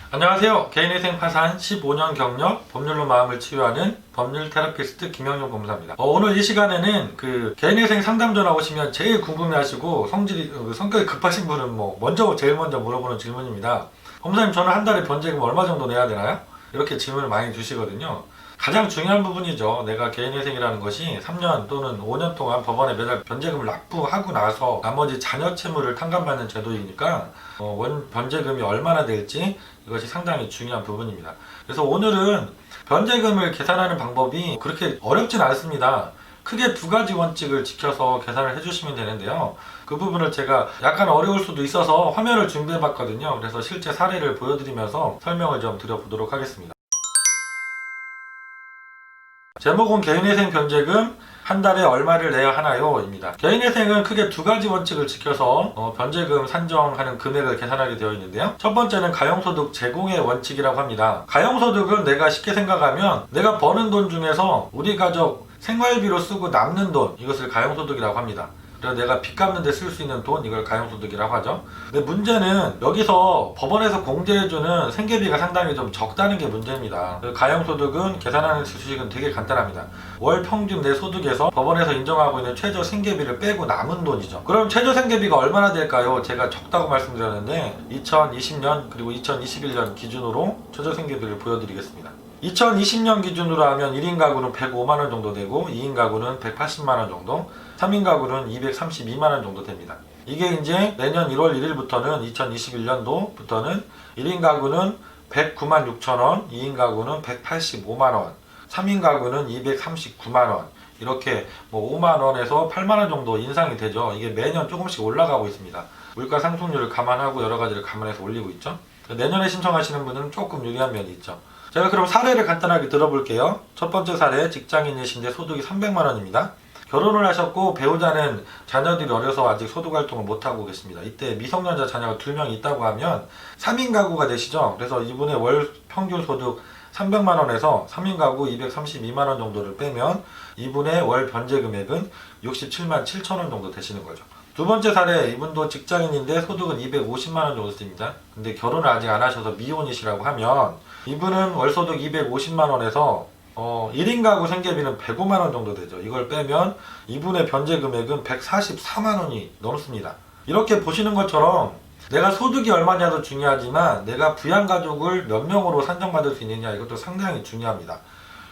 안녕하세요. 개인회생 파산 15년 경력, 법률로 마음을 치유하는 법률 테라피스트 김영용 검사입니다. 오늘 이 시간에는 개인회생 상담 전화 오시면 제일 궁금해하시고 성격이 급하신 분은 제일 먼저 물어보는 질문입니다. 검사님, 저는 한 달에 변제금 얼마 정도 내야 되나요? 이렇게 질문을 많이 주시거든요. 가장 중요한 부분이죠. 내가 개인회생이라는 것이 3년 또는 5년 동안 법원에 매달 변제금을 납부하고 나서 나머지 자녀 채무를 탕감받는 제도이니까 원 변제금이 얼마나 될지 이것이 상당히 중요한 부분입니다. 그래서 오늘은 변제금을 계산하는 방법이 그렇게 어렵진 않습니다. 크게 두 가지 원칙을 지켜서 계산을 해주시면 되는데요. 그 부분을 제가 약간 어려울 수도 있어서 화면을 준비해 봤거든요. 그래서 실제 사례를 보여드리면서 설명을 좀 드려보도록 하겠습니다. 제목은 개인회생 변제금 한 달에 얼마를 내야 하나요? 입니다. 개인회생은 크게 두 가지 원칙을 지켜서 변제금 산정하는 금액을 계산하게 되어 있는데요. 첫 번째는 가용소득 제공의 원칙이라고 합니다. 가용소득은 내가 쉽게 생각하면 내가 버는 돈 중에서 우리 가족 생활비로 쓰고 남는 돈, 이것을 가용소득이라고 합니다. 그래서 내가 빚 갚는 데 쓸 수 있는 돈, 이걸 가용소득이라고 하죠. 근데 문제는 여기서 법원에서 공제해주는 생계비가 상당히 좀 적다는 게 문제입니다. 가용소득은 계산하는 수식은 되게 간단합니다. 월 평균 내 소득에서 법원에서 인정하고 있는 최저 생계비를 빼고 남은 돈이죠. 그럼 최저 생계비가 얼마나 될까요? 제가 적다고 말씀드렸는데 2020년 그리고 2021년 기준으로 최저 생계비를 보여드리겠습니다. 2020년 기준으로 하면 1인 가구는 105만원 정도 되고 2인 가구는 180만원 정도, 3인 가구는 232만원 정도 됩니다. 이게 이제 내년 1월 1일부터는 2021년도부터는 1인 가구는 109만 6천원, 2인 가구는 185만원, 3인 가구는 239만원, 이렇게 5만원에서 8만원 정도 인상이 되죠. 이게 매년 조금씩 올라가고 있습니다. 물가 상승률을 감안하고 여러 가지를 감안해서 올리고 있죠. 내년에 신청하시는 분은 조금 유리한 면이 있죠. 제가 그럼 사례를 간단하게 들어볼게요. 첫 번째 사례, 직장인이신데 소득이 300만원입니다. 결혼을 하셨고 배우자는 자녀들이 어려서 아직 소득 활동을 못하고 계십니다. 이때 미성년자 자녀가 2명 있다고 하면 3인 가구가 되시죠. 그래서 이분의 월 평균 소득 300만원에서 3인 가구 232만원 정도를 빼면 이분의 월 변제 금액은 67만 7천원 정도 되시는 거죠. 두 번째 사례, 이분도 직장인인데 소득은 250만원 정도 됩니다. 근데 결혼을 아직 안 하셔서 미혼이시라고 하면 이분은 월소득 250만원에서 1인 가구 생계비는 105만원 정도 되죠. 이걸 빼면 이분의 변제 금액은 144만원이 넘습니다. 이렇게 보시는 것처럼 내가 소득이 얼마냐도 중요하지만 내가 부양가족을 몇 명으로 산정받을 수 있느냐, 이것도 상당히 중요합니다.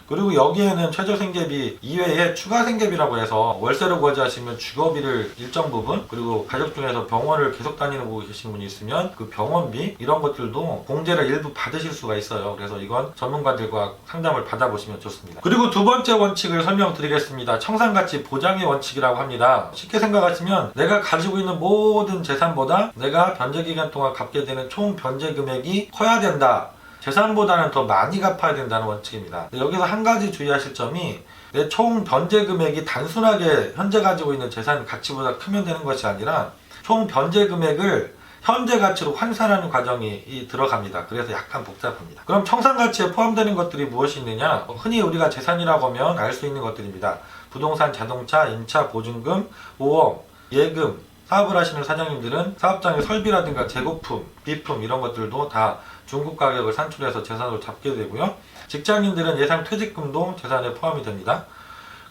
그리고 여기에는 최저 생계비 이외에 추가 생계비라고 해서 월세를 거주하시면 주거비를 일정 부분, 그리고 가족 중에서 병원을 계속 다니고 계신 분이 있으면 그 병원비, 이런 것들도 공제를 일부 받으실 수가 있어요. 그래서 이건 전문가들과 상담을 받아보시면 좋습니다. 그리고 두 번째 원칙을 설명드리겠습니다. 청산가치 보장의 원칙이라고 합니다. 쉽게 생각하시면 내가 가지고 있는 모든 재산보다 내가 변제기간 동안 갚게 되는 총 변제 금액이 커야 된다. 재산보다는 더 많이 갚아야 된다는 원칙입니다. 여기서 한 가지 주의하실 점이 내 총 변제 금액이 단순하게 현재 가지고 있는 재산 가치보다 크면 되는 것이 아니라 총 변제 금액을 현재 가치로 환산하는 과정이 들어갑니다. 그래서 약간 복잡합니다. 그럼 청산가치에 포함되는 것들이 무엇이 있느냐? 흔히 우리가 재산이라고 하면 알 수 있는 것들입니다. 부동산, 자동차, 임차, 보증금, 보험, 예금, 사업을 하시는 사장님들은 사업장의 설비라든가 재고품, 비품, 이런 것들도 다 중급 가격을 산출해서 재산으로 잡게 되고요. 직장인들은 예상 퇴직금도 재산에 포함이 됩니다.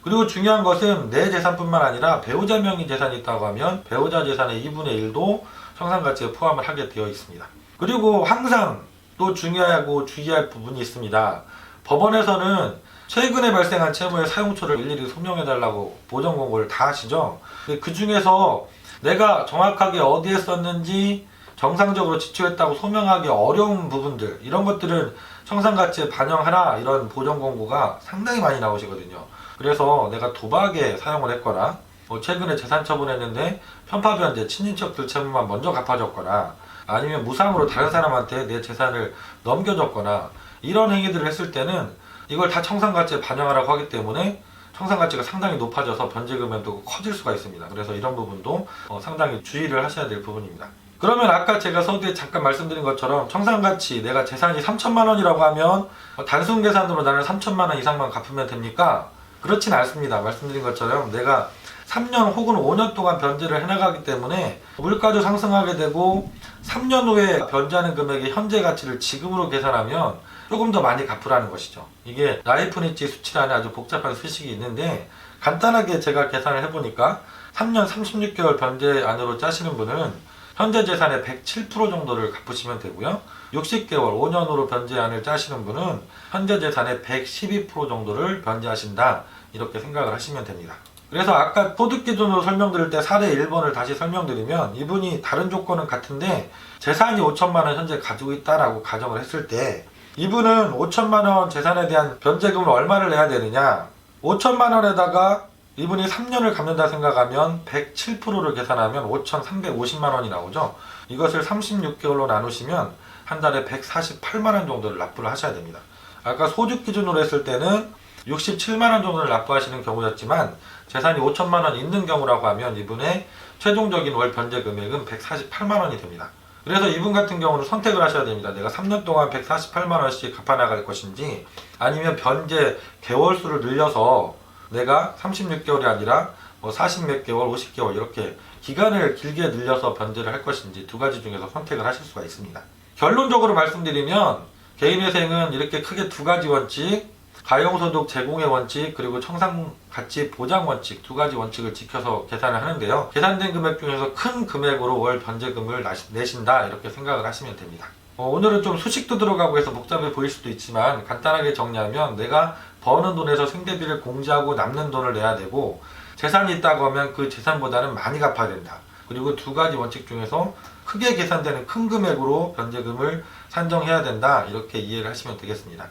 그리고 중요한 것은 내 재산뿐만 아니라 배우자 명의 재산이 있다고 하면 배우자 재산의 2분의 1도 청산가치에 포함을 하게 되어 있습니다. 그리고 항상 또 중요하고 주의할 부분이 있습니다. 법원에서는 최근에 발생한 채무의 사용처를 일일이 소명해달라고 보정 공고를 다 하시죠. 그 중에서 내가 정확하게 어디에 썼는지 정상적으로 지출했다고 소명하기 어려운 부분들, 이런 것들은 청산가치에 반영하라, 이런 보정 공고가 상당히 많이 나오시거든요. 그래서 내가 도박에 사용을 했거나 최근에 재산 처분했는데 편파변제, 친인척들 채무만 먼저 갚아줬거나 아니면 무상으로 다른 사람한테 내 재산을 넘겨줬거나 이런 행위들을 했을 때는 이걸 다 청산가치에 반영하라고 하기 때문에 청산가치가 상당히 높아져서 변제금액도 커질 수가 있습니다. 그래서 이런 부분도 상당히 주의를 하셔야 될 부분입니다. 그러면 아까 제가 서두에 잠깐 말씀드린 것처럼 청산가치, 내가 재산이 3천만 원이라고 하면 단순 계산으로 나는 3천만 원 이상만 갚으면 됩니까? 그렇진 않습니다. 말씀드린 것처럼 내가 3년 혹은 5년 동안 변제를 해나가기 때문에 물가도 상승하게 되고 3년 후에 변제하는 금액의 현재 가치를 지금으로 계산하면 조금 더 많이 갚으라는 것이죠. 이게 라이프니치 수치라는 아주 복잡한 수식이 있는데 간단하게 제가 계산을 해보니까 3년 36개월 변제 안으로 짜시는 분은 현재 재산의 107% 정도를 갚으시면 되고요. 60개월 5년으로 변제안을 짜시는 분은 현재 재산의 112% 정도를 변제하신다, 이렇게 생각을 하시면 됩니다. 그래서 아까 소득 기준으로 설명드릴 때 사례 1번을 다시 설명드리면, 이분이 다른 조건은 같은데 재산이 5천만 원 현재 가지고 있다라고 가정을 했을 때 이분은 5천만 원 재산에 대한 변제금을 얼마를 내야 되느냐, 5천만 원에다가 이분이 3년을 갚는다 생각하면 107%를 계산하면 5,350만 원이 나오죠. 이것을 36개월로 나누시면 한 달에 148만 원 정도를 납부를 하셔야 됩니다. 아까 소득 기준으로 했을 때는 67만 원 정도를 납부하시는 경우였지만 재산이 5천만 원 있는 경우라고 하면 이분의 최종적인 월 변제 금액은 148만 원이 됩니다. 그래서 이분 같은 경우는 선택을 하셔야 됩니다. 내가 3년 동안 148만 원씩 갚아나갈 것인지, 아니면 변제 개월수를 늘려서 내가 36개월이 아니라 40 몇 개월, 50개월 이렇게 기간을 길게 늘려서 변제를 할 것인지, 두 가지 중에서 선택을 하실 수가 있습니다. 결론적으로 말씀드리면 개인회생은 이렇게 크게 두 가지 원칙, 가용소득 제공의 원칙, 그리고 청산가치 보장 원칙, 두 가지 원칙을 지켜서 계산을 하는데요. 계산된 금액 중에서 큰 금액으로 월 변제금을 내신다, 이렇게 생각을 하시면 됩니다. 오늘은 좀 수식도 들어가고 해서 복잡해 보일 수도 있지만 간단하게 정리하면, 내가 버는 돈에서 생계비를 공제하고 남는 돈을 내야 되고, 재산이 있다고 하면 그 재산보다는 많이 갚아야 된다. 그리고 두 가지 원칙 중에서 크게 계산되는 큰 금액으로 변제금을 산정해야 된다, 이렇게 이해를 하시면 되겠습니다.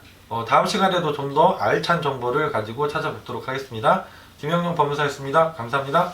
다음 시간에도 좀 더 알찬 정보를 가지고 찾아뵙도록 하겠습니다. 김영용 법무사였습니다. 감사합니다.